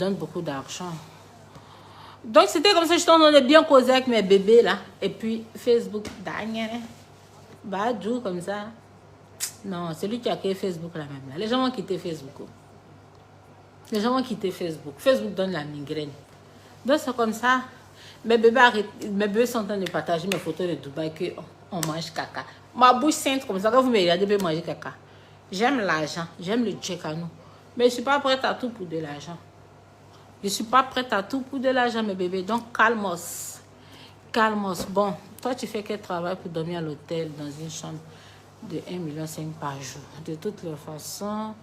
donne beaucoup d'argent. Donc, c'était comme ça, je t'en ai bien causé avec mes bébés, là. Et puis, Facebook, Badou, comme ça. Non, c'est lui qui a créé Facebook, là, même. Là. Les gens vont quitter Facebook. Les gens vont quitter Facebook. Facebook donne la migraine. Donc, c'est comme ça. Mes bébés sont en train de partager mes photos de Dubaï qu'on mange caca. Ma bouche sainte comme ça, quand vous me regardez, je peux manger caca. J'aime l'argent, j'aime le tchècano. Mais je ne suis pas prête à tout pour de l'argent. Je ne suis pas prête à tout pour de l'argent, mes bébés. Donc, calmos. Calmos. Bon, toi, tu fais quel travail pour dormir à l'hôtel dans une chambre de 1,5 million par jour? De toutes les façons,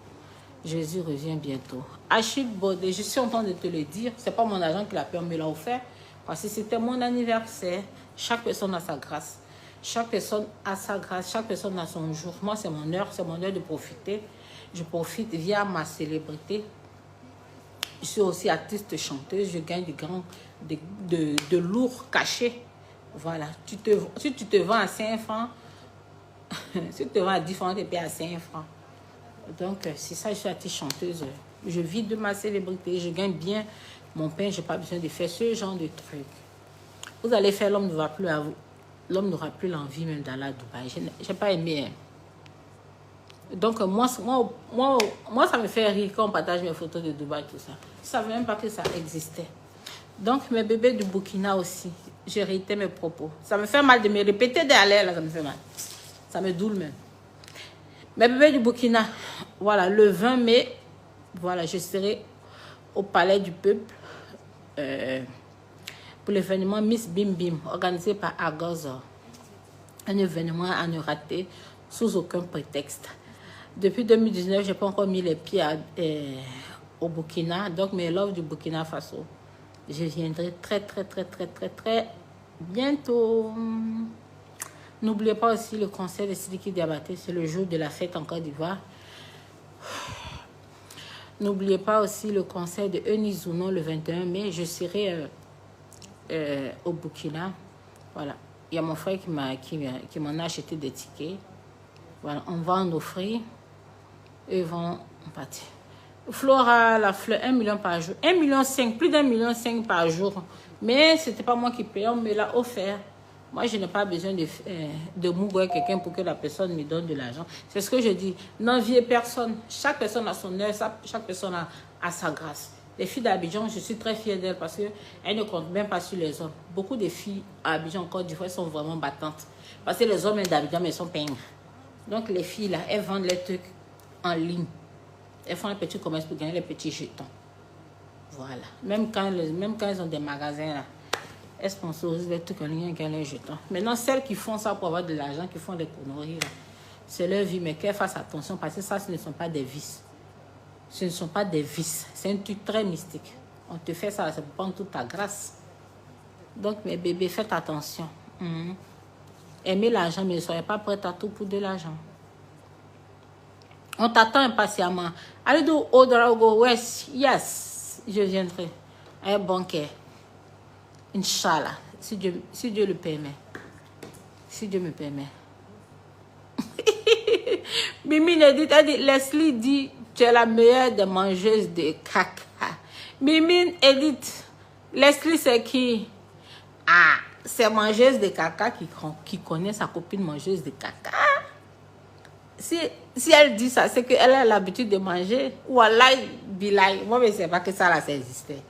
Jésus revient bientôt. Achille Baudet, je suis en train de te le dire. Ce n'est pas mon agent qui l'a fait, on me l'a offert. Parce que c'était mon anniversaire. Chaque personne a sa grâce. Chaque personne a sa grâce. Chaque personne a son jour. Moi, c'est mon heure de profiter. Je profite via ma célébrité. Je suis aussi artiste chanteuse. Je gagne de lourds cachets. Voilà. Si tu te vends à 5 francs, si tu te vends à 10 francs, tu payes à 5 francs. Donc, c'est ça, je suis artiste chanteuse. Je vis de ma célébrité. Je gagne bien mon pain. Je n'ai pas besoin de faire ce genre de trucs. Vous allez faire, l'homme n'aura plus à vous. L'homme n'aura plus l'envie même d'aller à Dubaï. Je n'ai pas aimé. Hein. Donc, moi, ça me fait rire quand on partage mes photos de Dubaï, tout ça. Je ne savais même pas que ça existait. Donc, mes bébés du Burkina aussi, j'ai réité mes propos. Ça me fait mal de me répéter derrière, là, ça me fait mal. Ça me doule même. Mes bébés du Burkina, voilà, le 20 mai, voilà, je serai au Palais du Peuple pour l'événement Miss Bim Bim, organisé par Agozor. Un événement à ne rater sous aucun prétexte. Depuis 2019, je n'ai pas encore mis les pieds au Burkina, donc mes loves du Burkina Faso. Je viendrai très bientôt. N'oubliez pas aussi le concert de Sidiki Diabaté, c'est le jour de la fête en Côte d'Ivoire. N'oubliez pas aussi le concert de Eunice Zounon le 21 mai. Je serai au Burkina. Voilà. Il y a mon frère qui m'en a acheté des tickets. Voilà. On va en offrir. Ils vont partir. Flora, la fleur, 1 million par jour. 1,5 million, plus d'1,5 million par jour. Mais ce n'était pas moi qui payais, on me l'a offert. Moi, je n'ai pas besoin de mouiller quelqu'un pour que la personne me donne de l'argent. C'est ce que je dis. N'enviez personne. Chaque personne a son heure, chaque personne a sa grâce. Les filles d'Abidjan, je suis très fière d'elles parce qu'elles ne comptent même pas sur les hommes. Beaucoup de filles à Abidjan, en Côte d'Ivoire, sont vraiment battantes. Parce que les hommes d'Abidjan, mais ils sont peignés. Donc, les filles, là, elles vendent les trucs en ligne. Elles font les petits commerces pour gagner les petits jetons. Voilà. Même quand ils ont des magasins, là, elles sponsorisent les trucs en ligne et gagnent les jetons. Maintenant, celles qui font ça pour avoir de l'argent, qui font des conneries, c'est leur vie. Mais qu'elles fassent attention parce que ça, ce ne sont pas des vices. Ce ne sont pas des vices. C'est un truc très mystique. On te fait ça, ça prend toute ta grâce. Donc, mes bébés, faites attention. Aimez l'argent, mais ne soyez pas prêts à tout pour de l'argent. On t'attend impatiemment. Allez do Odraogo West. Yes, je viendrai. Un banquet. Inch'Allah. Si Dieu le permet. Si Dieu me permet. Mimi a dit, Leslie dit, tu es la meilleure des mangeuses de caca. Mimi Edith, Leslie c'est qui? Ah, c'est mangeuse de caca qui connaît sa copine mangeuse de caca. Si elle dit ça, c'est qu'elle a l'habitude de manger. Wallah, bilay. Moi, je ne sais pas que ça, là, ça existait.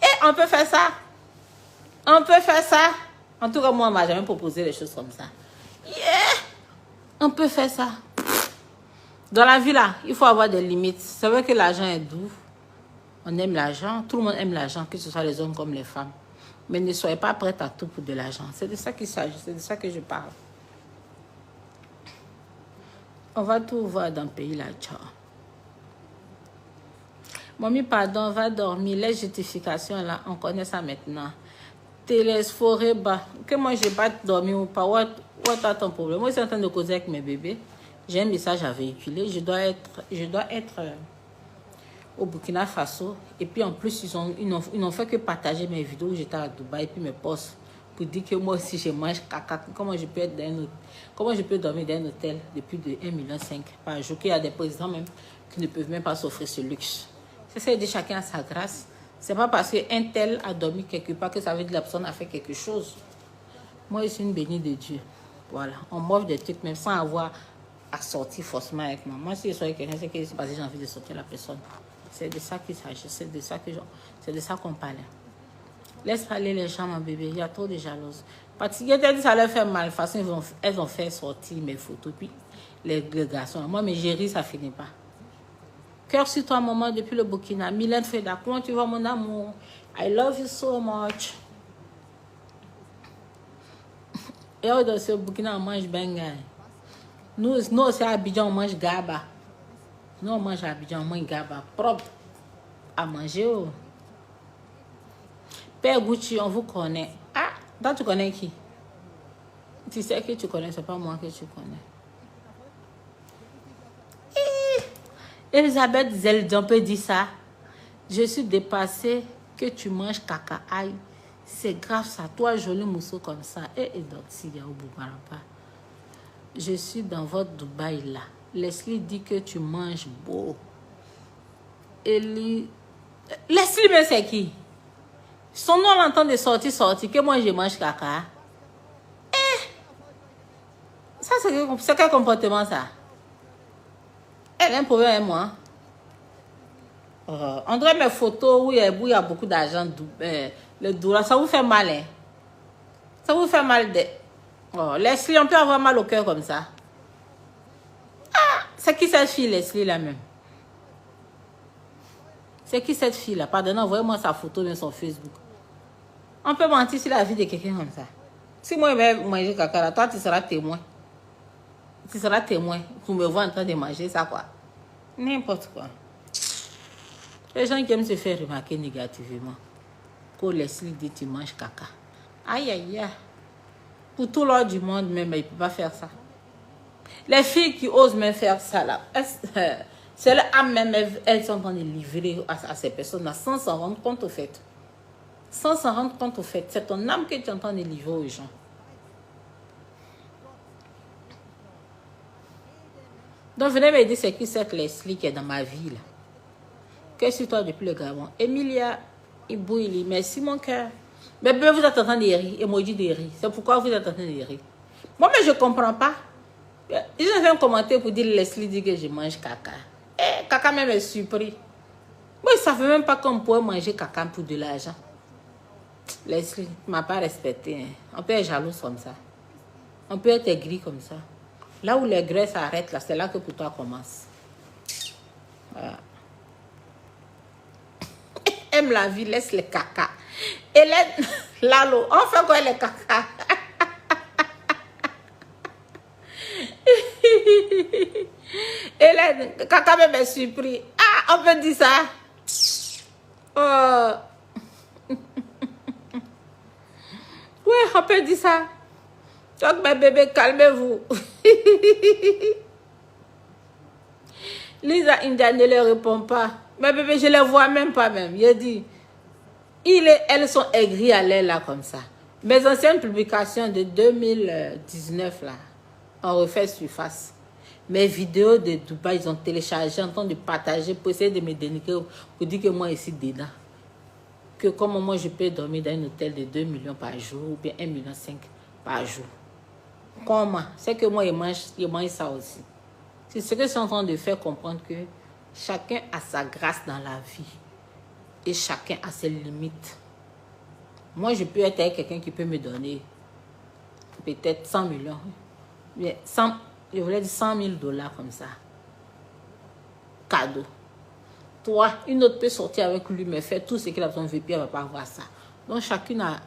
Et on peut faire ça. On peut faire ça. En tout cas, moi, on ne m'a jamais proposé des choses comme ça. Yeah! On peut faire ça. Dans la vie, là, il faut avoir des limites. C'est vrai que l'argent est doux. On aime l'argent. Tout le monde aime l'argent, que ce soit les hommes comme les femmes. Mais ne soyez pas prêts à tout pour de l'argent. C'est de ça qu'il s'agit. C'est de ça que je parle. On va tout voir dans le pays là, ciao. Mamie, pardon, va dormir. Les justifications là, on connaît ça maintenant. Télésphoré bas. Que moi, je n'ai pas dormi ou pas. What est ton problème? Moi, je suis en train de causer avec mes bébés. J'ai un message à véhiculer. Je dois être au Burkina Faso. Et puis en plus, ils n'ont fait que partager mes vidéos où j'étais à Dubaï et puis mes posts. Pour dire que moi aussi je mange caca, comment je peux dormir dans un hôtel de plus de 1,5 million par jour, qu'il y a des présidents même qui ne peuvent même pas s'offrir ce luxe. C'est ça, de chacun a sa grâce, C'est pas parce qu'un tel a dormi quelque part que ça veut dire que la personne a fait quelque chose. Moi, je suis une bénie de Dieu. Voilà. On m'offre des trucs même sans avoir à sortir forcément avec moi. Moi, si je suis avec quelqu'un, c'est que c'est parce que j'ai envie de sortir la personne. C'est de ça qu'il s'agit. C'est de ça qu'on parle. Laisse parler les gens, mon bébé. Il y a trop de jalouses. Parce que ça leur fait mal. De toute façon, elles ont fait sortir mes photos. Puis les garçons. Moi, mes géris, ça finit pas. Cœur sur toi, maman, depuis le Burkina. Mylène Feda, comment tu vas, mon amour? I love you so much. Et au Burkina, on mange benga. Nous aussi à Abidjan, on mange gaba. Nous, on mange à Abidjan, on mange gaba. Propre à manger. Oh. Père Gucci, on vous connaît. Ah, toi, tu connais qui? Tu sais que tu connais, c'est pas moi que tu connais. Elisabeth Zeldon peut dire ça. Je suis dépassée que tu manges caca. Aïe, c'est grave ça. Toi, joli mousseau comme ça. Et donc, s'il y a au Boubarapa. Je suis dans votre Dubaï là. Leslie dit que tu manges beau. Leslie, mais c'est qui? Son nom l'entend de sortir, que moi je mange caca. Ça, c'est quel comportement ça? Elle a un problème avec moi. On dirait mes photos où il y a beaucoup d'argent. Le douleur, ça vous fait mal, hein? Ça vous fait mal de... Oh, Leslie, on peut avoir mal au cœur comme ça. Ah, c'est qui cette fille, Leslie, là même? C'est qui cette fille, là? Pardonnez, envoyez-moi sa photo dans son Facebook. On peut mentir sur la vie de quelqu'un comme ça. Si moi, je vais manger caca, là, toi, tu seras témoin. Tu seras témoin pour me voir en train de manger ça, quoi. N'importe quoi. Les gens qui aiment se faire remarquer négativement. Quand Leslie dit tu manges caca. Aïe, aïe, aïe. Pour tout l'ordre du monde, même, il ne peut pas faire ça. Les filles qui osent même faire ça, là, c'est leur âme même, elles sont en train de livrer à ces personnes-là sans s'en rendre compte au fait. Sans s'en rendre compte au fait. C'est ton âme que tu es en train de livrer aux gens. Donc, venez me dire c'est qui cette Leslie qui est dans ma vie, là. Qu'est-ce que toi depuis le Gabon? Emilia Ibouili, merci mon cœur. Mais bien, vous êtes en train de rire, emoji de rire. C'est pourquoi vous êtes en train de rire. Moi, mais je ne comprends pas. Ils ont fait un commentaire pour dire Leslie dit que je mange caca. Eh, caca même est surpris. Moi, ils ne savaient même pas qu'on pouvait manger caca pour de l'argent. Leslie, tu ne m'as pas respecté. Hein. On peut être jaloux comme ça. On peut être aigri comme ça. Là où les graisses s'arrêtent, là, c'est là que pour toi commence. Voilà. Aime la vie, laisse les caca. Hélène, Lalo, on fait quoi les caca? Hélène, caca même est surpris. Ah, on peut dire ça. Oh. Oui, on peut dire ça. Donc, mes bébés, calmez-vous. Lisa India ne leur répond pas. Mes bébés, je ne les vois même pas même. Il dit, elles sont aigries à l'air là comme ça. Mes anciennes publications de 2019 là, ont refait surface. Mes vidéos de Dubaï, ils ont téléchargé, en train de partager pour essayer de me dénigrer, pour dire que moi ici dedans. Que comment moi je peux dormir dans un hôtel de 2 millions par jour ou bien 1,5 million par jour. Comment? C'est que moi, je mange ça aussi. C'est ce que je suis en train de faire comprendre que chacun a sa grâce dans la vie. Et chacun a ses limites. Moi, je peux être avec quelqu'un qui peut me donner peut-être 100 millions. Bien, je voulais dire 100 000 $ comme ça. Cadeau. Toi, une autre peut sortir avec lui, mais faire tout ce qu'il a besoin de faire, puis elle ne va pas avoir ça. Donc, chacune a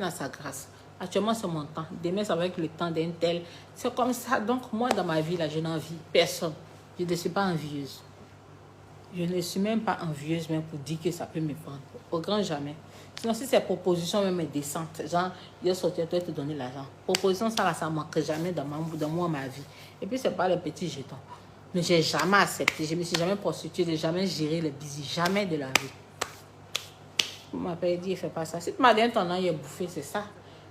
sa grâce. Actuellement, c'est mon temps. Demain, ça va être le temps d'un tel. C'est comme ça. Donc, moi, dans ma vie, là, je n'envie personne. Je ne suis pas envieuse. Je ne suis même pas envieuse, même pour dire que ça peut me prendre. Au grand jamais. Sinon, si ces propositions même est décente, genre, je sortir, toi, te donner l'argent. Proposition, ça ne manque jamais dans moi, ma vie. Et puis, c'est pas les petits jetons. Mais j'ai jamais accepté. Je ne me suis jamais prostituée, je n'ai jamais géré les bisous. Jamais de la vie. Vous m'avez dit, il ne fait pas ça. Si tu m'as dit un temps, il a bouffé, c'est ça.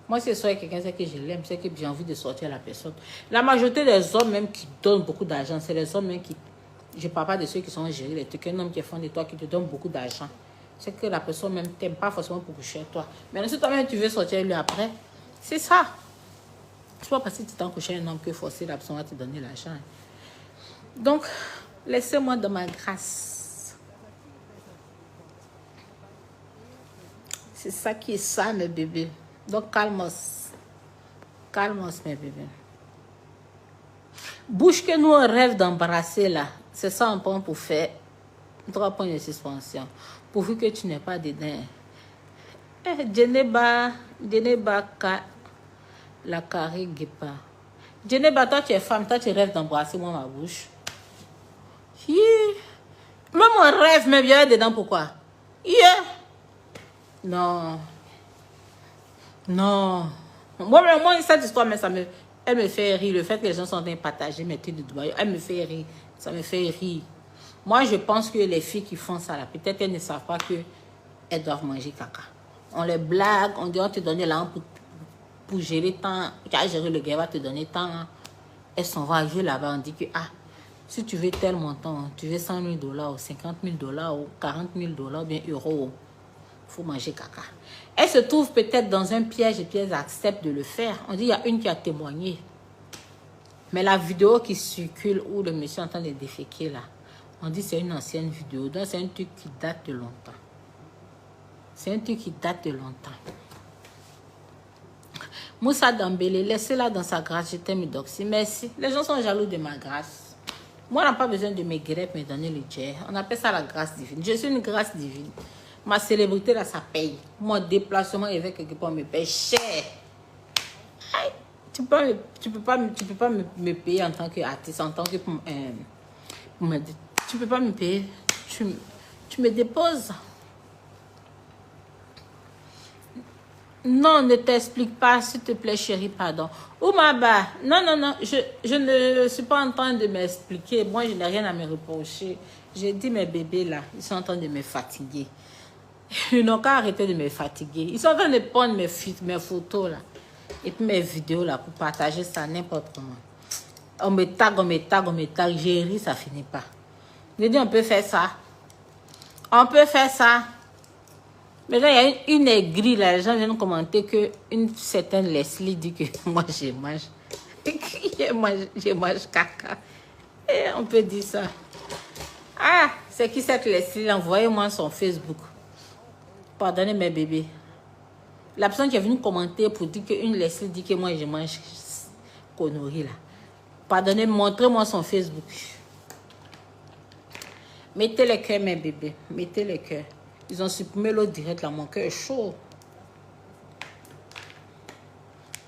Moi, si c'est quelqu'un, c'est que je l'aime, c'est que j'ai envie de sortir à la personne. La majorité des hommes même qui donnent beaucoup d'argent, c'est les hommes même qui... Je ne parle pas de ceux qui sont gérés, les trucs. Un homme qui est fan de toi, qui te donne beaucoup d'argent. c'est que la personne même t'aime pas forcément pour coucher avec toi. Mais si toi-même tu veux sortir lui après, c'est ça. C'est pas parce que tu t'en couché un homme que forcer la personne à te donner l'argent. Donc, laissez-moi dans ma grâce. C'est ça qui est ça, mes bébés. Donc, calmos. Calmos, mes bébés. Bouche que nous, on rêve d'embrasser, là. C'est ça un point pour faire 3 points de suspension. Pourvu que tu n'aies pas dedans. Djeneba, la carré guépa. Djeneba, toi, tu es femme. Toi, tu rêves d'embrasser moi ma bouche. Même mon rêve, même bien dedans, pourquoi? Non. Non. Moi, cette histoire, mais elle me fait rire. Le fait que les gens sont en train de partager mes trucs de Dubaï, elle me fait rire. Ça me fait rire. Moi, je pense que les filles qui font ça, là, peut-être qu'elles ne savent pas qu'elles doivent manger caca. On les blague, on dit on te donne l'argent pour gérer tant. Tu as géré le gars, va te donner tant. Elles s'en vont jouer là-bas, on dit que si tu veux tel montant, tu veux 100 000 $, ou 50 000 $, ou 40 000 $, ou bien euros, il faut manger caca. Elle se trouve peut-être dans un piège et puis elles acceptent de le faire. On dit il y a une qui a témoigné. Mais la vidéo qui circule où le monsieur est en train de déféquer là, on dit c'est une ancienne vidéo. Donc c'est un truc qui date de longtemps. C'est un truc qui date de longtemps. Moussa Dambélé, laissez-la dans sa grâce. Je t'aime, Doxy. Merci. Les gens sont jaloux de ma grâce. Moi, on n'a pas besoin de mes greffes, me donner le jet. On appelle ça la grâce divine. Je suis une grâce divine. Ma célébrité, là, ça paye. Mon déplacement avec quelque part me paye cher. Aïe. Tu peux pas me payer en tant qu'artiste, en tant que... tu peux pas me payer. Tu me déposes. Non, ne t'explique pas, s'il te plaît, chérie, pardon. Oumaba, non, je ne suis pas en train de m'expliquer. Moi, je n'ai rien à me reprocher. J'ai dit, mes bébés, là, ils sont en train de me fatiguer. Ils n'ont qu'à arrêter de me fatiguer. Ils sont en train de prendre mes photos, là, et puis mes vidéos, là, pour partager ça n'importe comment. On me tag, j'ai ri, ça finit pas. J'ai dit, on peut faire ça. On peut faire ça. Mais là, il y a une aigrie, là, les gens viennent commenter qu'une certaine Leslie dit que moi, je mange caca. Et on peut dire ça. Ah, c'est qui cette Leslie? Envoyez-moi son Facebook. Pardonnez mes bébés. La personne qui est venue commenter pour dire qu'une Leslie dit que moi, je mange conneries, là. Pardonnez, montrez-moi son Facebook. Mettez les cœurs, mes bébés. Mettez les cœurs. Ils ont supprimé l'autre direct là. Mon cœur est chaud.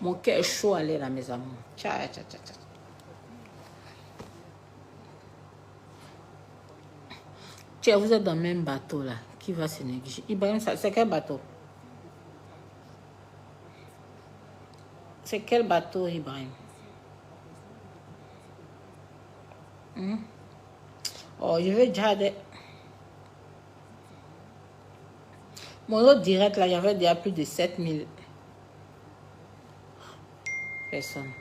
Mon cœur est chaud, allez là, mes amours. Tcha. Tiens, vous êtes dans le même bateau là. Qui va se négliger? Ibrahim, c'est quel bateau? C'est quel bateau, Ibrahim? Oh, je veux déjà des... Mon autre direct, là, il y avait déjà plus de 7000 personnes.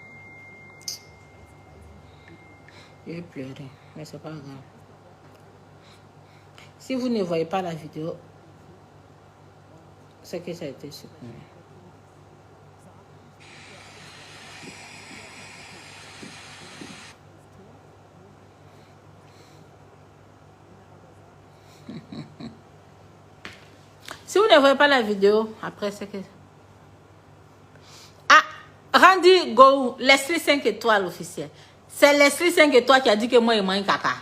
Je vais pleurer, mais c'est pas grave. Si vous ne voyez pas la vidéo, c'est que ça a été supprimé. Si vous ne voyez pas la vidéo, après c'est que... Ah, Randy Go, Leslie 5 étoiles officiel. C'est Leslie 5 étoiles qui a dit que moi, il mange caca.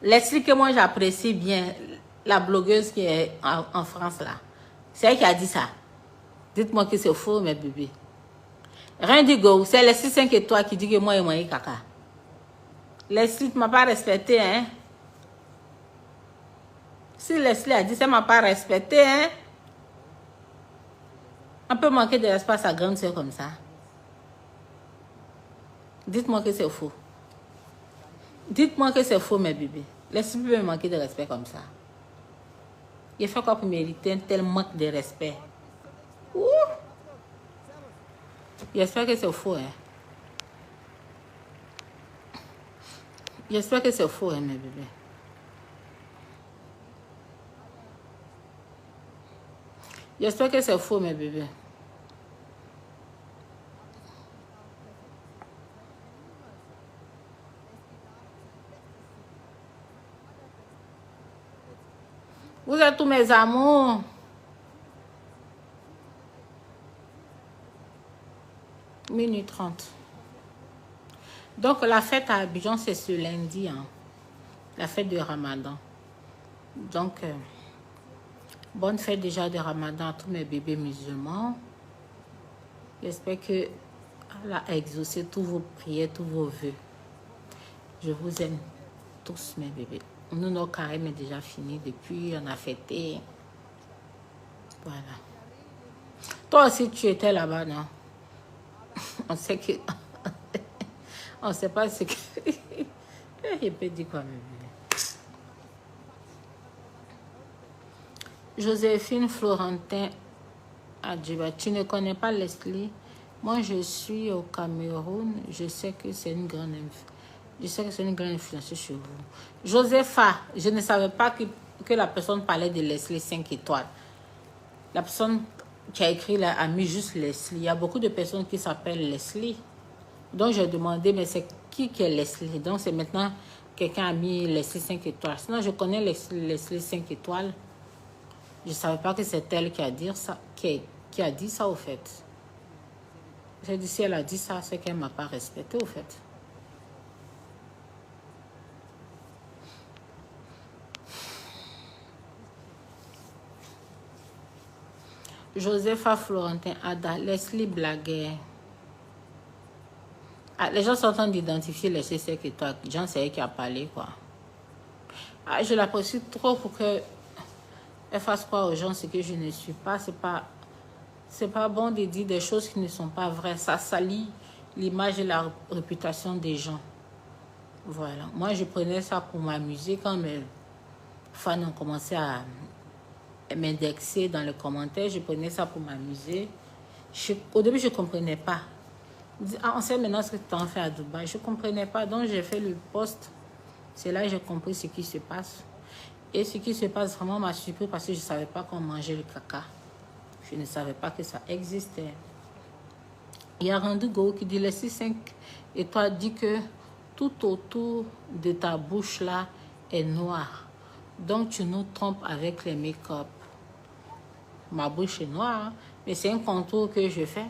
Leslie que moi, j'apprécie bien, la blogueuse qui est en France là. C'est elle qui a dit ça. Dites-moi que c'est faux, mes bébés. Randy Go, c'est Leslie 5 étoiles qui dit que moi, il mange caca. Leslie, tu ne m'as pas respecté, hein? Si Leslie a dit, ça ne m'a pas respecté, hein? On peut manquer de respect à sa grande soeur comme ça. Dites-moi que c'est faux. Dites-moi que c'est faux, mes bébés. Leslie peut me manquer de respect comme ça. Il fait quoi pour mériter un tel manque de respect? Ouh! J'espère que c'est faux, hein? J'espère que c'est faux, hein, mes bébés. J'espère que c'est faux, mes bébés. Vous êtes tous mes amours. Minute 30. Donc, la fête à Abidjan, c'est ce lundi. Hein. La fête de Ramadan. Donc, bonne fête déjà de Ramadan à tous mes bébés musulmans. J'espère que Allah a exaucé tous vos prières, tous vos vœux. Je vous aime tous, mes bébés. Nous, nos carême est déjà fini depuis, on a fêté. Voilà. Toi aussi, tu étais là-bas, non? On sait que... on ne sait pas ce que... Je peux dire quoi, mes bébés? Joséphine Florentin Adjiba, tu ne connais pas Leslie? Moi, je suis au Cameroun. Je sais que c'est une grande influence sur vous. Josepha, je ne savais pas que la personne parlait de Leslie 5 étoiles. La personne qui a écrit là a mis juste Leslie. Il y a beaucoup de personnes qui s'appellent Leslie. Donc, j'ai demandé, mais c'est qui est Leslie? Donc, c'est maintenant quelqu'un a mis Leslie 5 étoiles. Sinon, je connais Leslie 5 étoiles. Je ne savais pas que c'est elle qui a dit ça, qui a dit ça, au fait. J'ai dit, si elle a dit ça, c'est qu'elle ne m'a pas respecté, au fait. Josepha Florentin Ada, Leslie blaguait. Ah, les gens sont en train d'identifier Leslie 5 étoiles. Jean, c'est elle qui a parlé, quoi. Ah, je l'apprécie trop pour qu'elle fasse croire aux gens ce que je ne suis pas. C'est pas bon de dire des choses qui ne sont pas vraies. Ça salit l'image et la réputation des gens. Voilà. Moi, je prenais ça pour m'amuser quand mes fans ont commencé à m'indexer dans les commentaires. Je prenais ça pour m'amuser. Au début, je ne comprenais pas. On sait maintenant ce que tu en fais à Dubaï. Je ne comprenais pas. Donc, j'ai fait le post. C'est là que j'ai compris ce qui se passe. Et ce qui se passe vraiment m'a surpris parce que je ne savais pas qu'on mangeait le caca. Je ne savais pas que ça existait. Il y a Randy Go qui dit, les 6-5 et toi dit que tout autour de ta bouche là est noir. Donc tu nous trompes avec les make-up. Ma bouche est noire, hein, mais c'est un contour que je fais.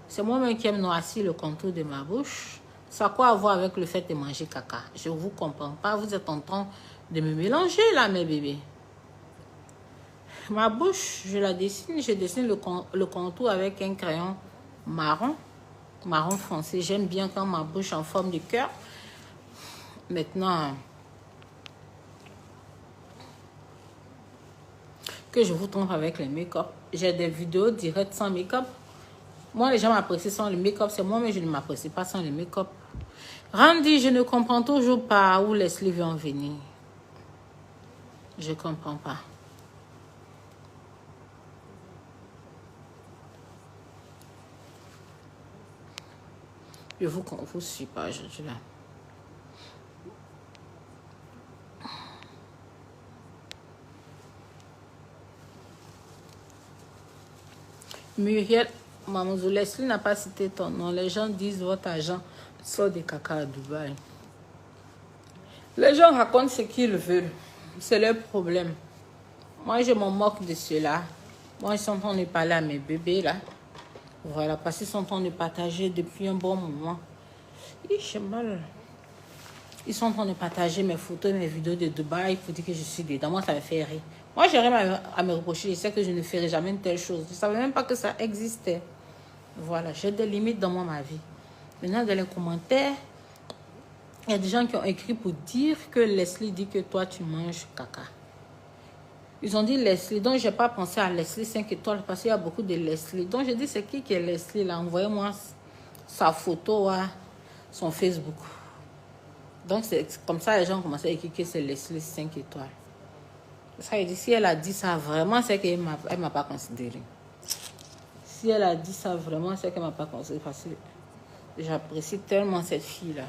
C'est moi-même qui aime noircir le contour de ma bouche. Ça a quoi à voir avec le fait de manger caca? Je ne vous comprends pas. Vous êtes en train de me mélanger là, mes bébés. Ma bouche, je la dessine. Je dessine le contour avec un crayon marron foncé. J'aime bien quand ma bouche en forme de cœur. Maintenant, que je vous trompe avec les make-up. J'ai des vidéos directes sans make-up. Moi, les gens m'apprécient sans le make-up. C'est moi, mais je ne m'apprécie pas sans le make-up. Randy, je ne comprends toujours pas où Leslie veut en venir. Je ne comprends pas. Je vous suis pas aujourd'hui là. Muriel, Mamouzo, Leslie n'a pas cité ton nom. Les gens disent votre agent sort des caca à Dubaï. Les gens racontent ce qu'ils veulent. C'est leur problème. Moi, je m'en moque de cela. Moi, ils sont en train de parler à mes bébés là. Voilà, parce qu'ils sont en train de partager depuis un bon moment. J'ai mal. Ils sont en train de partager mes photos et mes vidéos de Dubaï pour dire que je suis dedans. Moi, ça me fait rire. Moi, j'ai rien à me reprocher. Je sais que je ne ferai jamais une telle chose. Je ne savais même pas que ça existait. Voilà, j'ai des limites dans ma vie. Maintenant, dans les commentaires, il y a des gens qui ont écrit pour dire que Leslie dit que toi, tu manges caca. Ils ont dit Leslie. Donc, je n'ai pas pensé à Leslie 5 étoiles parce qu'il y a beaucoup de Leslie. Donc, j'ai dit, c'est qui est Leslie là? Envoyez-moi sa photo à son Facebook. Donc, c'est comme ça les gens ont commencé à écrire que c'est Leslie 5 étoiles. Ça, il dit, si elle a dit ça vraiment, c'est qu'elle ne m'a pas considéré. Si elle a dit ça vraiment, c'est qu'elle ne m'a pas considéré. Parce que j'apprécie tellement cette fille-là.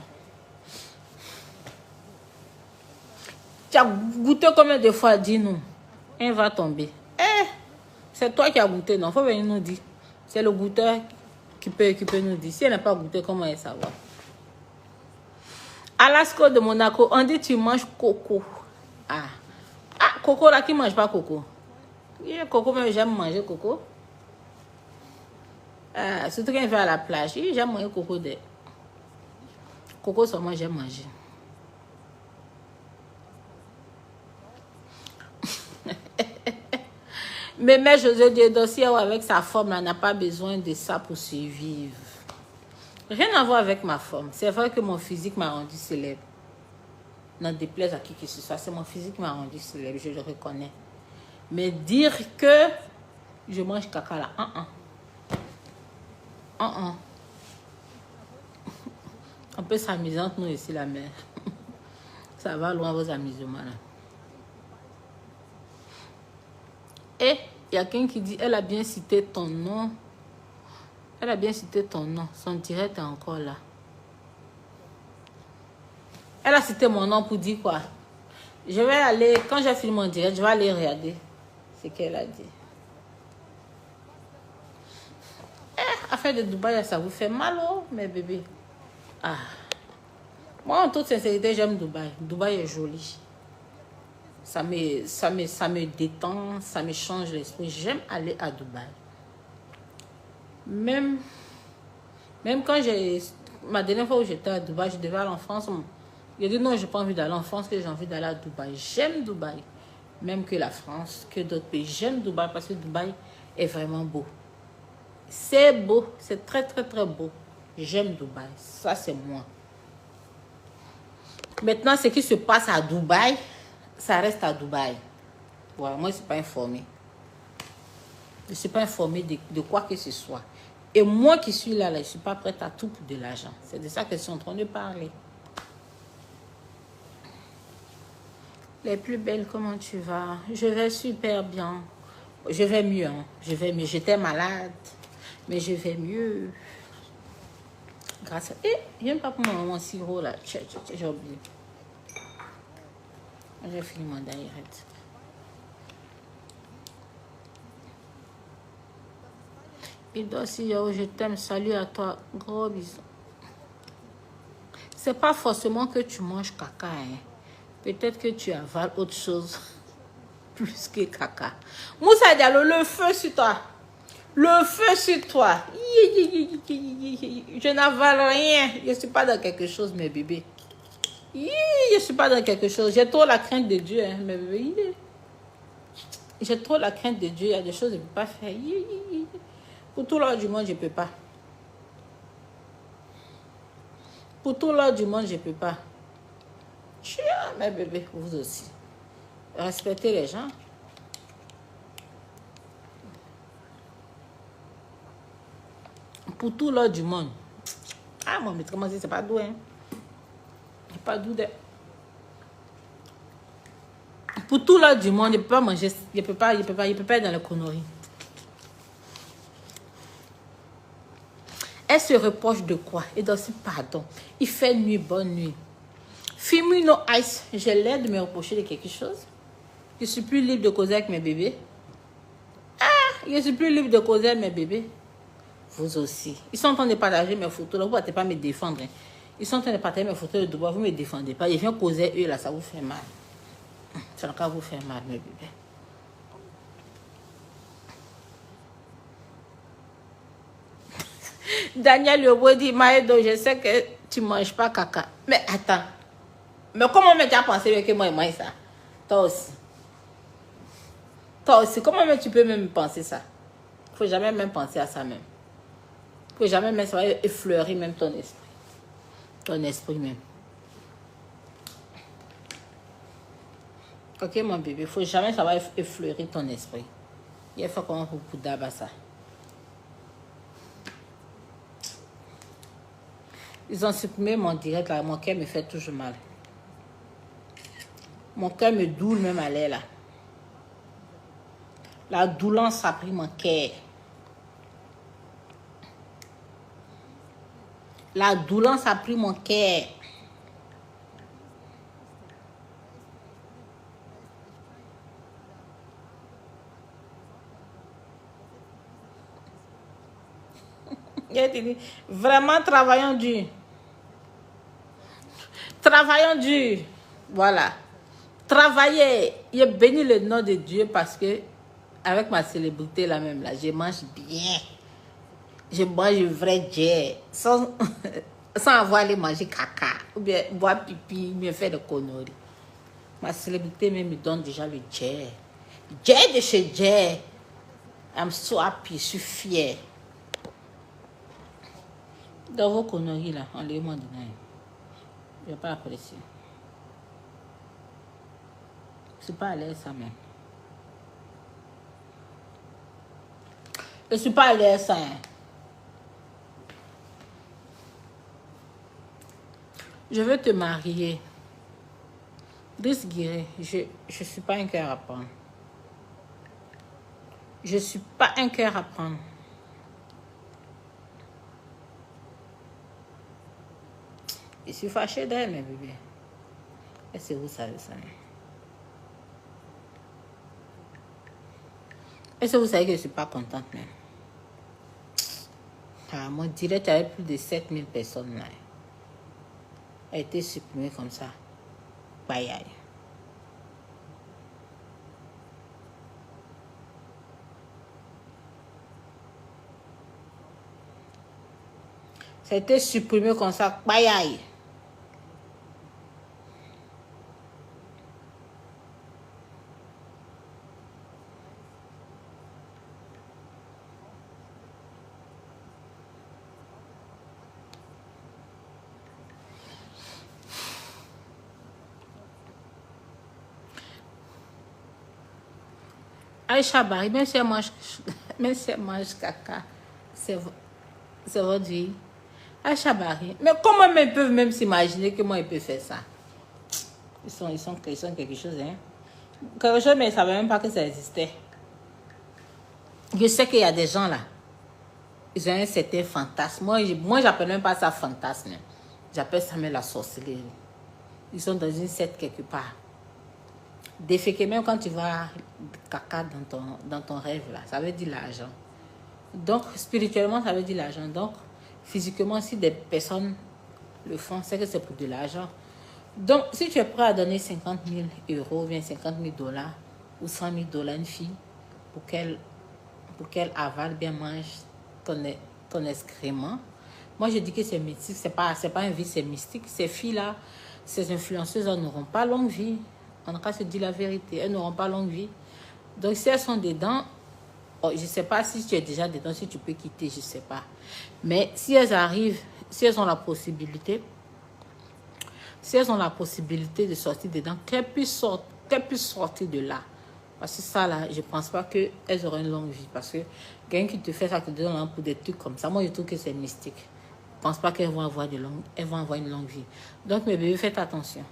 Tu as goûté combien de fois, dis-nous? Elle va tomber. C'est toi qui as goûté, non? Il faut venir nous dire. C'est le goûteur qui peut nous dire. Si elle n'a pas goûté, comment elle savoir? Alaska de Monaco, on dit tu manges coco. Ah, coco là qui mange pas coco. Coco, mais j'aime manger coco. Surtout quand il va à la plage. J'aime manger coco. Coco seulement j'aime manger. Mais José Dieudossier avec sa forme, elle n'a pas besoin de ça pour survivre. Rien à voir avec ma forme. C'est vrai que mon physique m'a rendu célèbre. N'en déplaise à qui que ce soit, c'est mon physique qui m'a rendu célèbre, je le reconnais. Mais dire que je mange caca là, On peut s'amuser entre nous ici, la mère. Ça va loin vos amusements là. Et il y a quelqu'un qui dit, elle a bien cité ton nom. Elle a bien cité ton nom. Son direct est encore là. Elle a cité mon nom pour dire quoi? Je vais aller, quand j'ai fini mon direct, je vais aller regarder ce qu'elle a dit. Affaire de Dubaï, ça vous fait mal, oh, mes bébés? Moi, en toute sincérité, j'aime Dubaï. Dubaï est joli. Ça me détend, ça me change l'esprit. J'aime aller à Dubaï. Même quand ma dernière fois où j'étais à Dubaï, je devais aller en France. J'ai dit non, je n'ai pas envie d'aller en France, que j'ai envie d'aller à Dubaï. J'aime Dubaï. Même que la France, que d'autres pays. J'aime Dubaï parce que Dubaï est vraiment beau. C'est beau. C'est très, très, très beau. J'aime Dubaï. Ça, c'est moi. Maintenant, ce qui se passe à Dubaï, ça reste à Dubaï. Ouais, moi, je ne suis pas informée. Je ne suis pas informée de quoi que ce soit. Et moi qui suis là, je ne suis pas prête à tout pour de l'argent. C'est de ça que je suis en train de parler. Les plus belles, comment tu vas? Je vais super bien. Je vais mieux. Hein. Je vais mieux. J'étais malade, mais je vais mieux. Grâce à... j'aime pas pour mon sirop là. J'ai oublié. J'ai fini mon direct. Et donc, si je t'aime, salut à toi. Gros bisous. C'est pas forcément que tu manges caca. Hein. Peut-être que tu avales autre chose plus que caca. Moussa Diallo, le feu sur toi. Le feu sur toi. Je n'avale rien. Je ne suis pas dans quelque chose, mes bébés. Je ne suis pas dans quelque chose. J'ai trop la crainte de Dieu, hein, mes bébés. J'ai trop la crainte de Dieu. Il y a des choses que je ne peux pas faire. Pour tout l'heure du monde, je ne peux pas. Pour tout l'heure du monde, je ne peux pas. Mes bébés, vous aussi. Respectez les gens. Pour tout l'heure du monde. Mon maître, comment c'est pas doux, hein? C'est pas doux de... Pour tout l'heure du monde, je ne peux pas manger. Je ne peux pas être dans les conneries. Elle se reproche de quoi? Et donc, pardon. Il fait nuit, bonne nuit. Fimino Ice, j'ai l'air de me reprocher de quelque chose. Je suis plus libre de causer avec mes bébés. Je suis plus libre de causer avec mes bébés. Vous aussi. Ils sont en train de partager mes photos. Là, vous ne pouvez pas me défendre. Hein. Ils sont en train de partager mes photos de Dubaï. Vous ne me défendez pas. Ils viennent causer eux, là, ça vous fait mal. Ça n'a qu'à vous faire mal, mes bébés. Daniel Yobo dit, Maëdo, je sais que tu ne manges pas caca. Mais attends. Mais comment tu as pensé que moi, je mange ça? Toi aussi. Toi aussi, comment tu peux même penser ça? Il ne faut jamais même penser à ça même. Il ne faut jamais même ça va effleurer même ton esprit. Ton esprit même. Ok, mon bébé, il ne faut jamais ça va effleurer ton esprit. Il faut comment pour d'abord ça. Ils ont supprimé mon direct là. Mon cœur me fait toujours mal. Mon cœur me doule même à l'air là. La doulance a pris mon cœur. La doulance a pris mon cœur. Vraiment, travaillons dur. Travaillons dur. Voilà. Travailler. Je bénis le nom de Dieu parce que avec ma célébrité là même là, je mange bien. Je mange vrai jet. Sans avoir aller manger caca. Ou bien boire pipi, me faire des conneries. Ma célébrité même me donne déjà le jet. Jet de chez Jet. I'm so happy, je suis fière. Dans vos conneries là, enlevez-moi de là. Je ne vais pas apprécier. Je ne suis pas à l'aise ça même. Je ne suis pas à l'aise ça. Je veux te marier. Brice Guiré, je ne suis pas un cœur à prendre. Je ne suis pas un cœur à prendre. Je suis fâchée d'elle, mes bébés. Est-ce que vous savez ça? Est-ce que vous savez que je ne suis pas contente même? Ah, mon direct avait plus de 7000 personnes là. A été supprimé comme ça. Bye aïe. Ça a été supprimé comme ça. Bye aïe. Aïcha Barry, même si elle mange caca, c'est votre vie. Aïcha Barry, mais comment ils peuvent même s'imaginer que moi, ils peuvent faire ça? Ils sont quelque chose, hein? Quelque chose, mais ils ne savaient même pas que ça existait. Je sais qu'il y a des gens là, ils ont un certain fantasme. Moi j'appelle même pas ça fantasme. J'appelle ça même la sorcellerie. Ils sont dans une secte quelque part. Déféquer, même quand tu vas caca dans ton rêve, là, ça veut dire l'argent. Donc, spirituellement, ça veut dire l'argent. Donc, physiquement, si des personnes le font, c'est que c'est pour de l'argent. Donc, si tu es prêt à donner 50 000 euros, ou bien 50 000 dollars, ou 100 000 dollars à une fille, pour qu'elle avale, bien mange ton excrément, moi, je dis que c'est mystique. C'est pas un vice, c'est mystique. Ces filles-là, ces influenceuses, elles n'auront pas longue vie. On a se dire la vérité, elles n'auront pas longue vie. Donc, si elles sont dedans, je ne sais pas si tu es déjà dedans, si tu peux quitter, je ne sais pas. Mais si elles arrivent, si elles ont la possibilité, de sortir dedans, qu'elles puissent sortir de là. Parce que ça, là, je ne pense pas qu'elles auront une longue vie. Parce que quelqu'un qui te fait ça, qui te donne pour des trucs comme ça, moi, je trouve que c'est mystique. Je ne pense pas qu'elles vont avoir une longue vie. Donc, mes bébés, faites attention.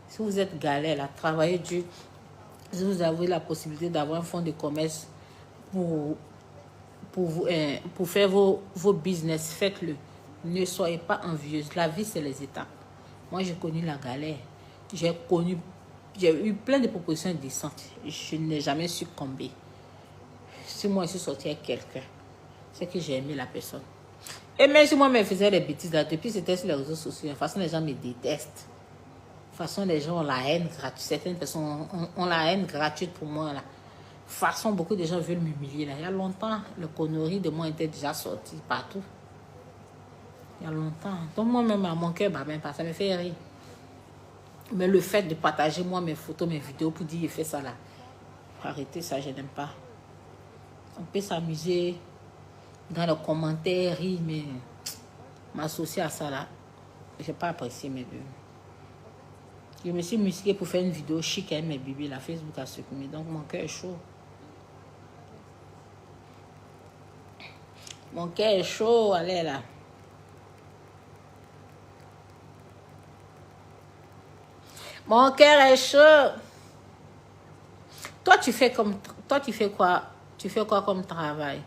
Si vous êtes galère, là, travaillez dur. Si vous avez la possibilité d'avoir un fonds de commerce pour faire vos business, faites-le. Ne soyez pas envieuse. La vie, c'est les étapes. Moi, j'ai connu la galère. J'ai eu plein de propositions décentes. Je n'ai jamais succombé. Si moi, je suis sortie avec quelqu'un, c'est que j'ai aimé la personne. Et même si moi, je faisais des bêtises là, depuis c'était sur les réseaux sociaux, de toute façon, les gens me détestent. De toute façon, les gens ont la haine gratuite. Certaines personnes ont la haine gratuite pour moi. Là. De toute façon, beaucoup de gens veulent m'humilier. Il y a longtemps, le connerie de moi était déjà sorti partout. Il y a longtemps. Donc, moi-même, à mon cœur, même pas, ça me fait rire. Mais le fait de partager, moi, mes photos, mes vidéos, pour dire, il fait ça là. Arrêtez ça, je n'aime pas. On peut s'amuser dans les commentaires, rire, mais m'associer à ça là, je n'ai pas apprécié mes bébés. Je me suis musquée pour faire une vidéo chic avec mes bébés. La Facebook a supprimé. Donc, mon cœur est chaud. Mon cœur est chaud. Allez là. Mon cœur est chaud. Toi, tu fais quoi? Tu fais quoi comme travail?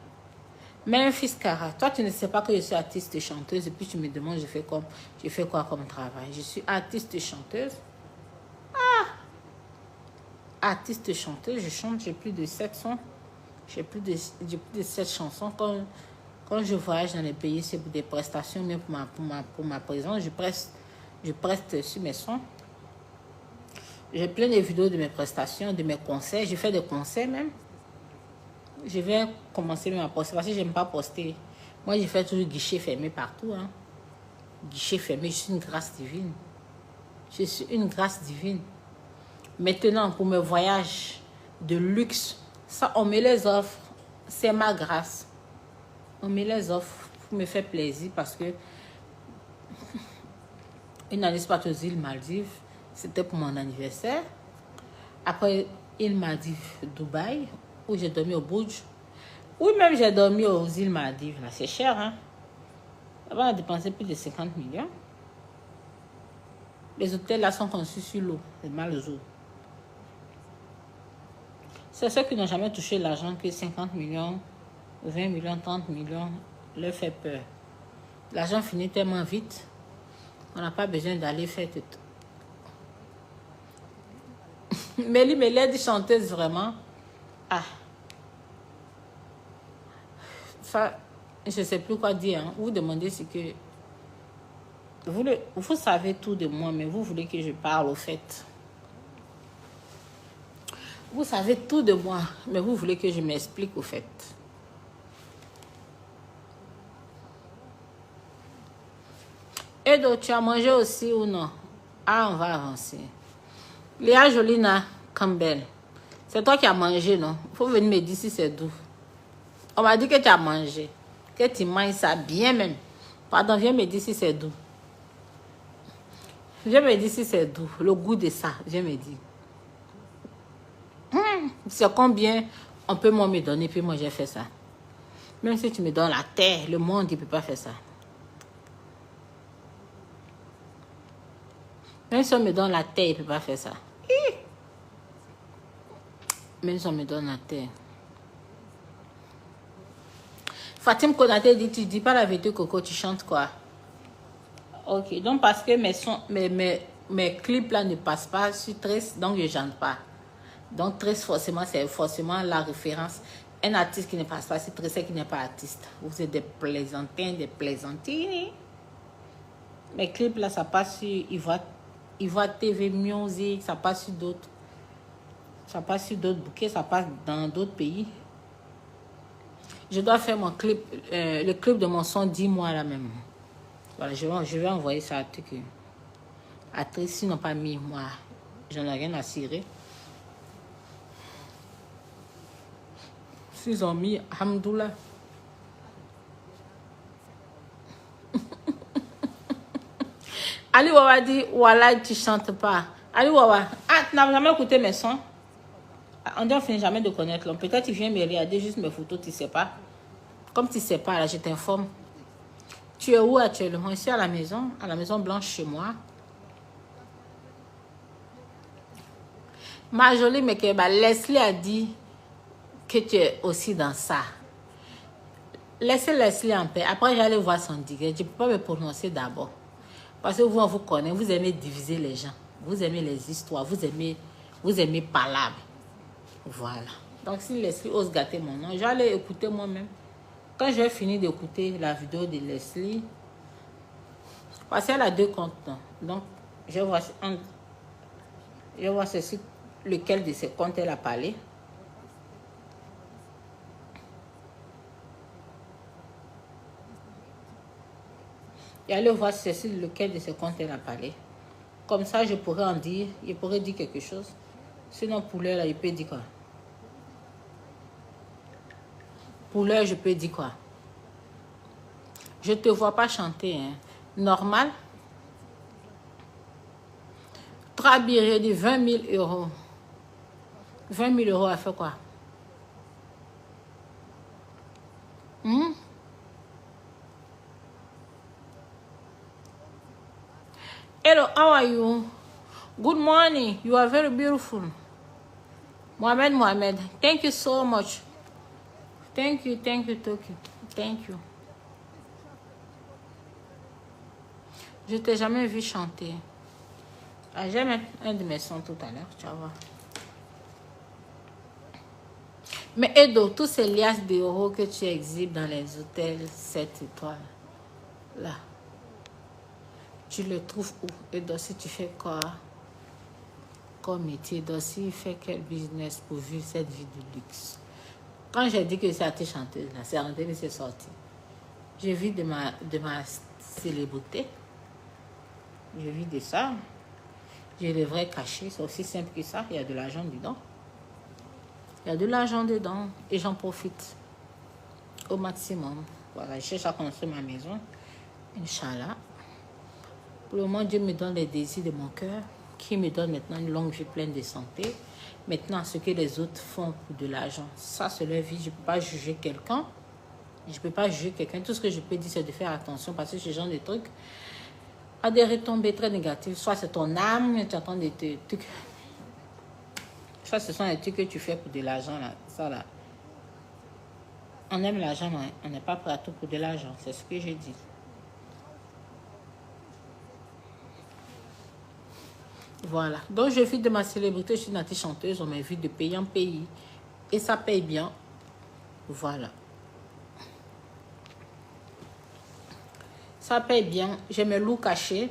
Memphis Cara, toi, tu ne sais pas que je suis artiste et chanteuse. Et puis, tu me demandes, je fais quoi comme travail? Je suis artiste et chanteuse. Artiste chanteuse, je chante, j'ai plus de 7 sons. J'ai plus de 7 chansons. Quand je voyage dans les pays, c'est pour des prestations, mais pour ma présence, je preste sur mes sons. J'ai plein de vidéos de mes prestations, de mes concerts. Je fais des concerts même. Je vais commencer même à poster parce que je n'aime pas poster. Moi, je fais toujours guichet fermé partout. Hein. Guichet fermé, je suis une grâce divine. Je suis une grâce divine. Maintenant, pour mes voyages de luxe, ça, on me les offre. C'est ma grâce. On me les offre pour me faire plaisir parce que une année, c'est partie aux îles Maldives. C'était pour mon anniversaire. Après, îles Maldives, Dubaï, où j'ai dormi au Burj. Oui, même j'ai dormi aux îles Maldives. Là, c'est cher, hein. Là-bas, on a dépensé plus de 50 millions. Les hôtels là sont conçus sur l'eau. C'est mal aux eaux. C'est ceux qui n'ont jamais touché l'argent que 50 millions, 20 millions, 30 millions leur fait peur. L'argent finit tellement vite. On n'a pas besoin d'aller faire tout. Mélie dit chanteuse vraiment. Ah. Ça, je ne sais plus quoi dire. Hein. Vous demandez ce que... Vous savez tout de moi, mais vous voulez que je parle au fait. Vous savez tout de moi, mais vous voulez que je m'explique au fait. Edo, tu as mangé aussi ou non? Ah, on va avancer. Léa Jolina Campbell, c'est toi qui as mangé, non? Il faut venir me dire si c'est doux. On m'a dit que tu as mangé, que tu manges ça bien même. Pardon, viens me dire si c'est doux. Viens me dire si c'est doux, le goût de ça, viens me dire. C'est combien on peut moi me donner, puis moi j'ai fait ça. Même si tu me donnes la terre, le monde, il ne peut pas faire ça. Même si on me donne la terre, il ne peut pas faire ça. Même si on me donne la terre. Fatim Konaté dit, tu dis pas la vérité, Coco, tu chantes quoi? Ok, donc parce que mes clips là ne passent pas sur Trace, donc je ne chante pas. Donc Trace, forcément, c'est forcément la référence. Un artiste qui ne passe pas sur Trace, c'est qui n'est pas artiste. Vous êtes des plaisantins, des plaisantines. Mes clips là, ça passe sur Ivoire TV Music, ça passe sur d'autres. Ça passe sur d'autres bouquets, ça passe dans d'autres pays. Je dois faire mon clip, le clip de mon son 10 mois là même. Voilà, je vais envoyer ça à Tuku. À Tracy, ils n'ont pas mis moi. J'en ai rien à cirer. S'ils ont mis Hamdoullah. Ali Wawa dit, voilà, tu chantes pas. Ali Wawa, ah, tu n'as jamais écouté mes sons? On ne finit jamais de connaître l'homme. Peut-être tu viens me regarder juste mes photos, tu ne sais pas. Comme tu ne sais pas, là, je t'informe. Tu es où actuellement? Ici à la Maison Blanche chez moi. Ma jolie Mekeba, Leslie a dit que tu es aussi dans ça. Laissez Leslie en paix. Après, j'allais voir son digger. Je ne peux pas me prononcer d'abord. Parce que vous, on vous connaît. Vous aimez diviser les gens. Vous aimez les histoires. Vous aimez parler. Voilà. Donc, si Leslie ose gâter mon nom, j'allais écouter moi-même. Quand je vais finir d'écouter la vidéo de Leslie, parce qu'elle a 2 comptes. Donc, je vois ceci, lequel de ces comptes elle a parlé. Et aller voir ceci, lequel de ces comptes elle a parlé. Comme ça, je pourrais en dire, je pourrais dire quelque chose. Sinon, pour l'heure, il peut dire quoi? Pour l'heure, je peux dire quoi? Je ne te vois pas chanter. Hein. Normal. Trabiré de 20 000 euros. 20 000 euros a fait quoi? Hello, how are you? Good morning. You are very beautiful. Mohamed. Thank you so much. Thank you, Toki. Thank you. Je t'ai jamais vu chanter. Ah, j'ai mis un de mes sons tout à l'heure, tu vas voir. Mais Edo, tous ces liasses d'euros que tu exhibes dans les hôtels 7 étoiles, là, tu le trouves où? Edo, si tu fais quoi comme métier? Edo, si fait quel business pour vivre cette vie de luxe? Quand j'ai dit que c'est artiste chanteuse, là, c'est rentré, mais c'est sorti. Je vis de ma célébrité. Je vis de ça. J'ai les vrais cachets, c'est aussi simple que ça. Il y a de l'argent dedans. Il y a de l'argent dedans et j'en profite au maximum. Voilà, je cherche à construire ma maison. Inch'Allah. Pour le moment, Dieu me donne les désirs de mon cœur, qui me donne maintenant une longue vie pleine de santé. Maintenant, ce que les autres font pour de l'argent, ça c'est leur vie. Je ne peux pas juger quelqu'un. Je ne peux pas juger quelqu'un. Tout ce que je peux dire, c'est de faire attention parce que ce genre de trucs a des retombées très négatives. Soit c'est ton âme, tu entends des trucs. Soit ce sont des trucs que tu fais pour de l'argent, là. Ça, là. On aime l'argent, mais on n'est pas prêt à tout pour de l'argent. C'est ce que je dis. Voilà. Donc, je vis de ma célébrité. Je suis une artiste chanteuse. On m'a vu de pays en pays. Et ça paye bien. Voilà. Ça paye bien. J'ai mes loups cachés.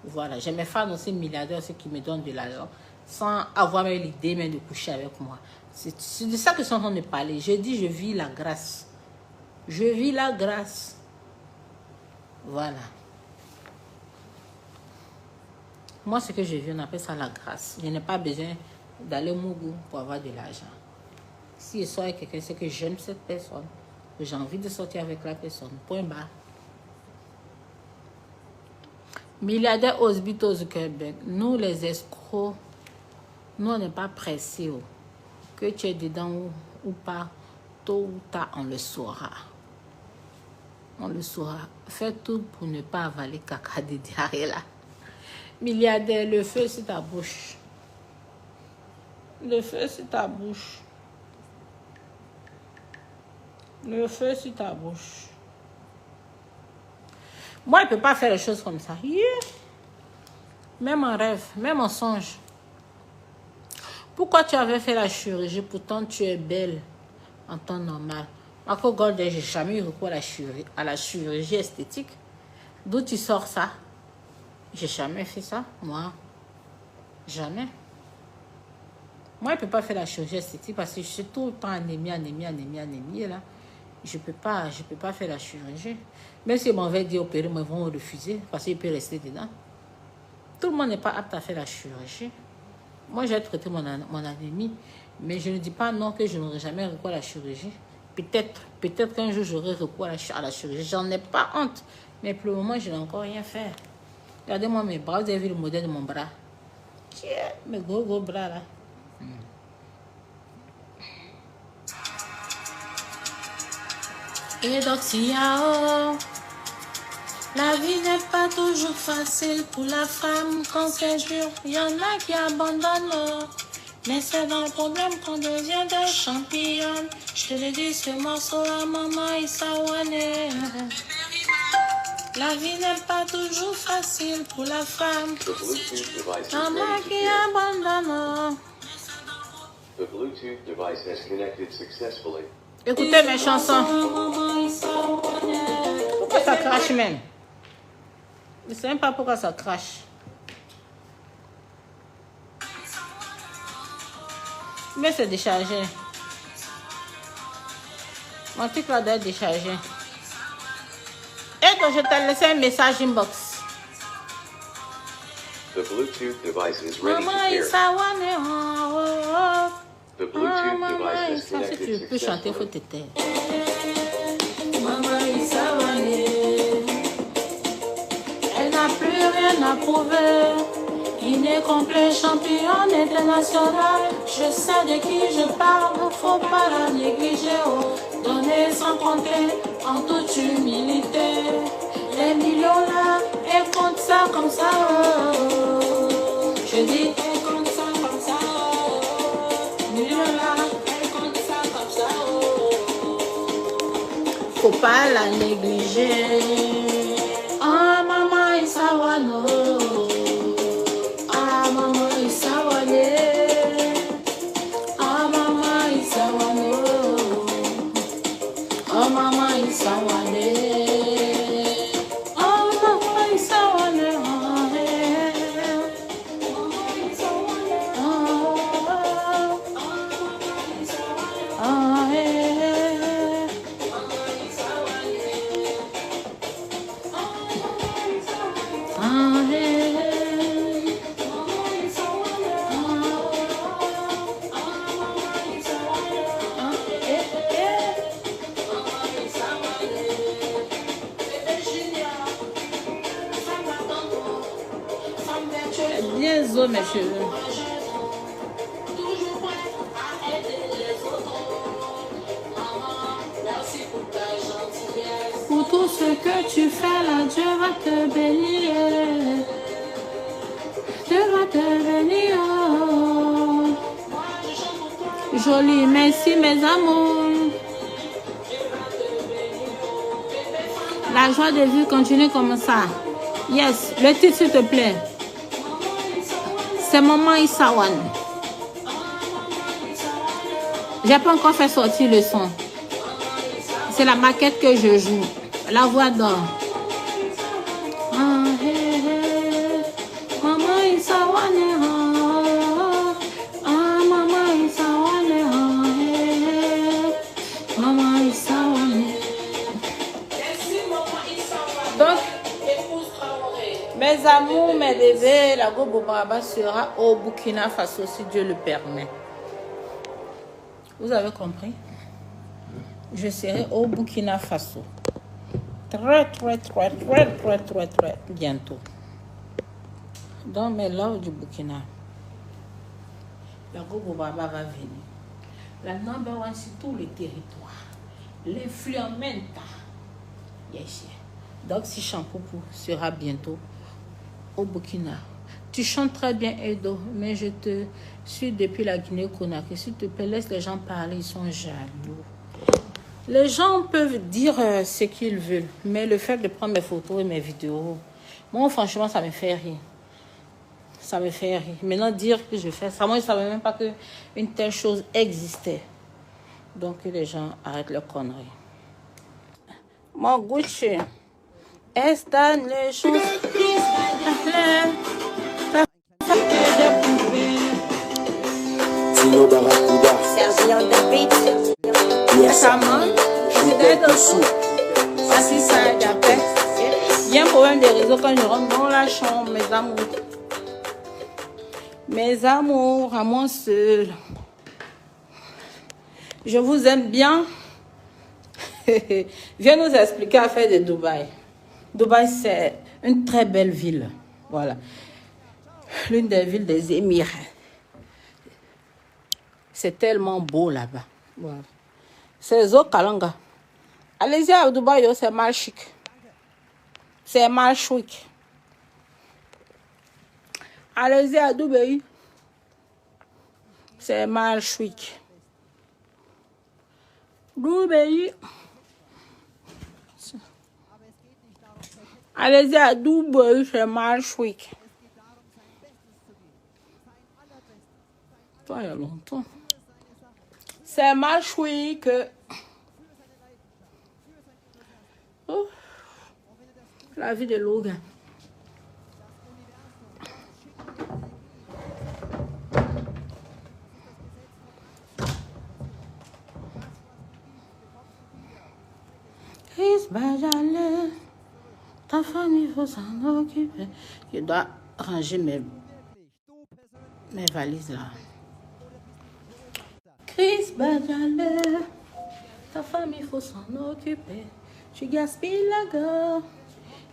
Voilà. J'ai mes fans aussi milliardaires aussi qui me donnent de l'argent sans avoir même l'idée même de coucher avec moi. C'est de ça que je suis en train de parler. Je dis, je vis la grâce. Je vis la grâce. Voilà. Moi, ce que je vis, on appelle ça la grâce. Je n'ai pas besoin d'aller au Mougou pour avoir de l'argent. Si je sors avec quelqu'un, c'est que j'aime cette personne, que j'ai envie de sortir avec la personne. Point barre. Milliardaire Osbito Zuckerberg, nous les escrocs, nous on n'est pas pressés. Oh. Que tu es dedans ou pas, tôt ou tard, on le saura. On le saura. Fais tout pour ne pas avaler caca de diarrhée là. Milliardaire, le feu c'est ta bouche. Le feu c'est ta bouche. Le feu c'est ta bouche. Moi, je ne peux pas faire les choses comme ça. Yeah. Même en rêve, même en songe. Pourquoi tu avais fait la chirurgie? Pourtant, tu es belle en temps normal. Marco Golden, j'ai jamais eu recours à la chirurgie esthétique. D'où tu sors ça? J'ai jamais fait ça, moi. Jamais. Moi, je ne peux pas faire la chirurgie esthétique parce que je suis tout le temps anémie, là. Je peux pas faire la chirurgie. Même si on m'avait dit opérer, ils vont refuser parce qu'il peut rester dedans. Tout le monde n'est pas apte à faire la chirurgie. Moi, j'ai traité mon anémie, mais je ne dis pas non que je n'aurai jamais recours à la chirurgie. Peut-être qu'un jour, j'aurai recours à la chirurgie. J'en ai pas honte. Mais pour le moment, je n'ai encore rien fait. Regardez-moi mes bras. Vous avez vu le modèle de mon bras? Tiens, mes gros bras là. Et donc, la vie n'est pas toujours facile pour la femme. Quand c'est dur, il y en a qui abandonnent. Mais c'est dans le problème qu'on devient des championnes. Je te le dis, ce morceau à maman Isawane. La vie n'est pas toujours facile pour la femme. Maman qui abandonne. The Bluetooth device has connected successfully. Écoutez mes chansons. Pourquoi ça crache même? Je ne sais même pas pourquoi ça crache. Mais c'est déchargé. Mon truc là doit être déchargé. Et quand je t'ai laissé un message inbox. The Bluetooth device is ready to pair. The Bluetooth device is connected Si tu peux chanter, il faut successfully. te taire. Elle n'a plus rien à prouver. Il est complet, championne internationale. Je sais de qui je parle, faut pas la négliger. Oh. Donner sans compter, en toute humilité. Les millions là, elle compte ça comme ça. Oh. Je dis, elle compte ça comme ça. Oh. Millions là, elle compte ça comme ça. Oh. Faut pas la négliger. Ah, maman, il s'awano. Ah, maman, il s'awane. Ah, maman, il s'awano. Bien zo mes cheveux. Pour tout ce que tu fais là, Dieu va te bénir. Dieu va te bénir. Joli, merci mes amours. La joie de vivre continue comme ça. Yes, le titre s'il te plaît. C'est Maman Issawan. J'ai pas encore fait sortir le son. C'est la maquette que je joue. La voix d'or. Maman Issawan. Maman Issawan. Maman Issawan. Donc, mes amours, mes bébés, la Gobo Braba sera au Burkina Faso si Dieu le permet. Vous avez compris? Je serai au Burkina Faso. Très bientôt. Dans mes loves du Burkina. La Gobo Braba va venir. La number one sur tout le territoire. L'influenza. Yes. Donc, si Champoupou sera bientôt au Burkina. Tu chantes très bien, Edo, mais je te suis depuis la Guinée-Conakry. S'il te plaît, laisse les gens parler, ils sont jaloux. Les gens peuvent dire ce qu'ils veulent, mais le fait de prendre mes photos et mes vidéos, moi, franchement, ça me fait rire. Ça me fait rire. Maintenant, dire que je fais ça, moi, je ne savais même pas qu'une telle chose existait. Donc, que les gens arrêtent leurs conneries. Mon Gucci. Están les choses. Tino Barracuda. Sergi on the beat. Yes, Récemment, j'étais dessous. assis ça d'après. Il y a un problème de réseau quand je rentre dans la chambre, mes amours. Mes amours, à moi seul. Je vous aime bien. Viens nous expliquer l'affaire de Dubaï. Dubaï, c'est une très belle ville. Voilà. L'une des villes des Émirats. C'est tellement beau là-bas. Voilà. C'est Zokalanga. Allez-y à Dubaï, c'est mal chic. C'est mal chic. Allez-y à Dubaï. C'est mal chic. Dubaï. Allez-y à Dubaï, c'est mal chic. Pas il y a longtemps. C'est mal chic. Oh. La vie de Logan. Chris Bajale, ta famille faut s'en occuper. Je dois ranger mes valises là. Chris Bajale, ta famille faut s'en occuper. Tu gaspilles la gueule,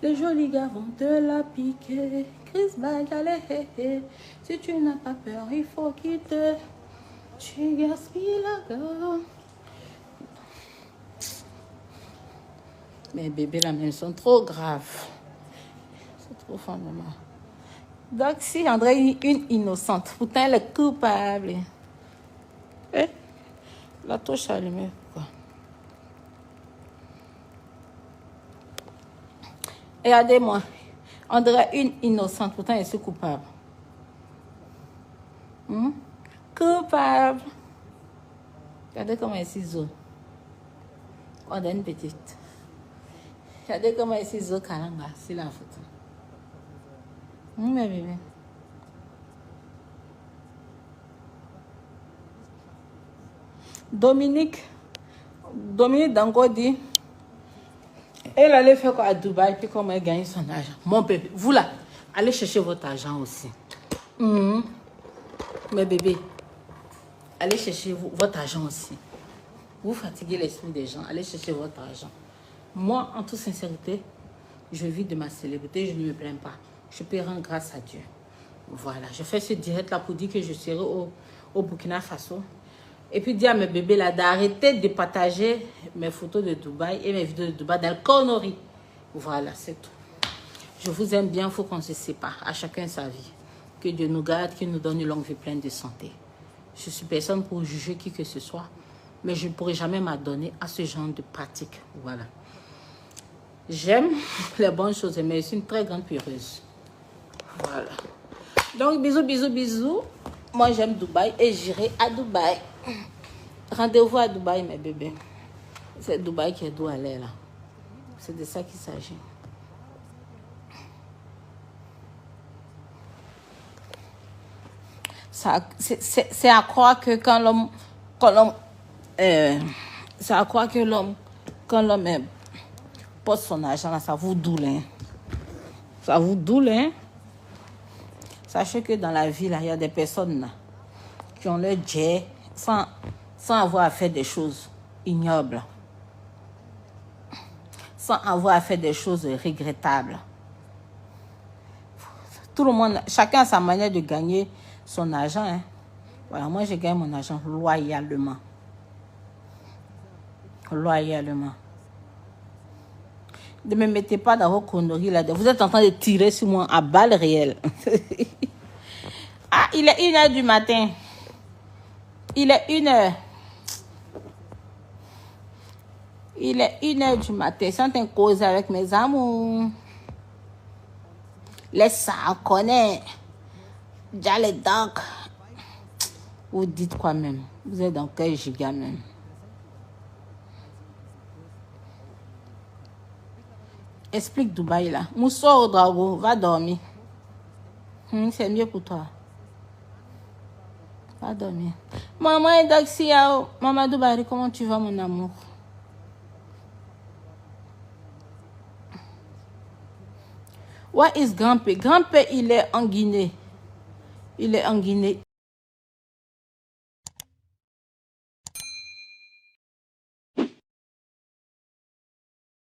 les jolis gars vont te la piquer. Chris Bajale, si tu n'as pas peur, il faut quitter. Tu gaspilles la gueule. Mes bébés là même sont trop graves. C'est trop fondamental. Donc si André est une innocente, pourtant elle est coupable. Eh? La touche allumée, pourquoi? Regardez-moi. André est une innocente, pourtant elle est coupable. Coupable. Regardez comment elle est ciseau. On a une petite. Regardez comment ici Zo Kalanga, c'est la photo. Mais bébé. Dominique Dango dit, elle allait faire quoi à Dubaï, puis comment elle gagne son argent. Mon bébé, vous là, allez chercher votre argent aussi. Mais bébé, allez chercher votre argent aussi. Vous fatiguez l'esprit des gens, allez chercher votre argent. Moi, en toute sincérité, je vis de ma célébrité, je ne me plains pas. Je peux rendre grâce à Dieu. Voilà, je fais ce direct là pour dire que je serai au Burkina Faso. Et puis dire à mes bébés là d'arrêter de partager mes photos de Dubaï et mes vidéos de Dubaï dans le connerie. Voilà, c'est tout. Je vous aime bien, il faut qu'on se sépare. À chacun sa vie. Que Dieu nous garde, qu'il nous donne une longue vie pleine de santé. Je suis personne pour juger qui que ce soit. Mais je ne pourrai jamais m'adonner à ce genre de pratique. Voilà. J'aime les bonnes choses, mais je suis une très grande peureuse. Voilà. Donc, bisous, bisous, bisous. Moi, j'aime Dubaï et j'irai à Dubaï. Rendez-vous à Dubaï, mes bébés. C'est Dubaï qui est d'où aller, là. C'est de ça qu'il s'agit. C'est à croire que quand l'homme pose son argent là, ça vous doule, hein. Ça vous doule, hein. Sachez que dans la vie là, il y a des personnes là qui ont leur jet sans avoir à faire des choses ignobles, sans avoir à faire des choses regrettables. Tout le monde, chacun a sa manière de gagner son argent, hein. Voilà, moi je gagne mon argent loyalement. Loyalement. Ne me mettez pas dans vos conneries là. Vous êtes en train de tirer sur moi à balles réelles. Ah, il est 1h du matin. Il est 1h. Il est 1h du matin. Je suis en train de causer avec mes amours. Laisse ça, on connaît. Déjà les docs. Vous dites quoi même? Vous êtes dans quel giga même? Explique Dubaï là. Mousso Drago, va dormir. C'est mieux pour toi. Va dormir. Maman et Daxia, Maman Dubaï, comment tu vas mon amour? What is grand-père? Grand-père, il est en Guinée. Il est en Guinée.